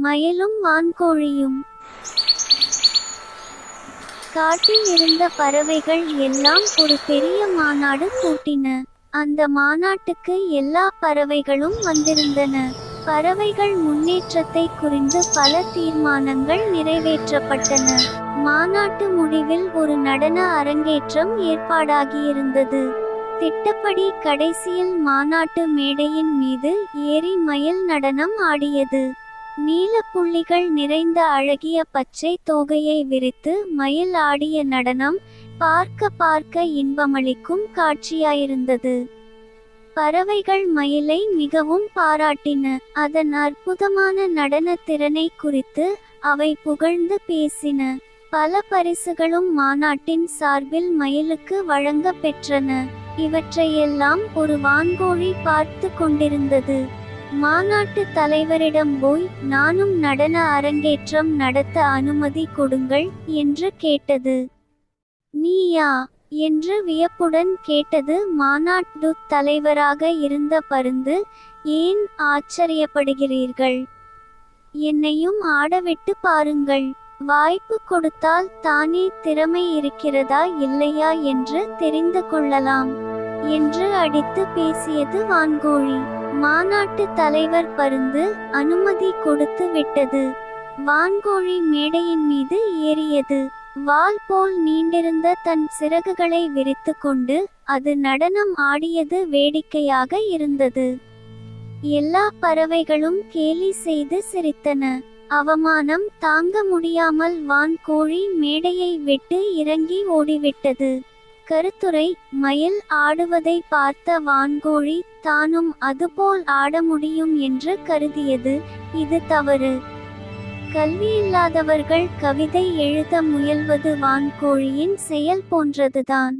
மயிலும் வான்கோழியும். காட்டில் இருந்த பறவைகள் எல்லாம் ஒரு பெரிய மாநாடு கூட்டின. அந்த மாநாட்டுக்கு எல்லா பறவைகளும் வந்திருந்தன. பறவைகள் முன்னேற்றத்தை குறித்து பல தீர்மானங்கள் நிறைவேற்றப்பட்டன. மாநாட்டு முடிவில் ஒரு நடன அரங்கேற்றம் ஏற்பாடாகியிருந்தது. திட்டப்படி கடைசியில் மாநாட்டு மேடையின் மீது ஏறி மயில் நடனம் ஆடியது. நீல புள்ளிகள் நிறைந்த அழகிய பச்சை தோகையை விரித்து மயில் ஆடிய நடனம் பார்க்க பார்க்க இன்பமளிக்கும் காட்சியாயிருந்தது. பறவைகள் மயிலை மிகவும் பாராட்டின. அதன் அற்புதமான நடன திறனை குறித்து அவை புகழ்ந்து பேசின. பல பரிசுகளும் மாநாட்டின் சார்பில் மயிலுக்கு வழங்க பெற்றன. இவற்றையெல்லாம் ஒரு வான்கோழி பார்த்து கொண்டிருந்தது. மாநாட்டு தலைவரிடம் போய் நானும் நடன அரங்கேற்றம் நடத்த அனுமதி கொடுங்கள் என்று கேட்டது. நீயா என்று வியப்புடன் கேட்டது. மாநாட்டு தலைவராக இருந்த பருந்து, ஏன் ஆச்சரியப்படுகிறீர்கள்? என்னையும் ஆடவிட்டு பாருங்கள். வாய்ப்பு கொடுத்தால் தானே திறமை இருக்கிறதா இல்லையா என்று தெரிந்து கொள்ளலாம் என்று அடித்து பேசியது வான்கோழி. மாநாட்டு தலைவர் பருந்து அனுமதி கொடுத்து விட்டது. வான்கோழி மேடையின் மீது ஏறியது. வால் போல் நீண்டிருந்த தன் சிறகுகளை விரித்து கொண்டு அது நடனம் ஆடியது வேடிக்கையாக இருந்தது. எல்லா பறவைகளும் கேலி செய்து சிரித்தன. அவமானம் தாங்க முடியாமல் வான்கோழி மேடையை விட்டு இறங்கி ஓடிவிட்டது. கருத்துரை: மயில் ஆடுவதை பார்த்த வான்கோழி தானும் அதுபோல் ஆட முடியும் என்று கருதியது. இது தவறு. கல்வியில்லாதவர்கள் கவிதை எழுத முயல்வது வான்கோழியின் செயல் போன்றதுதான்.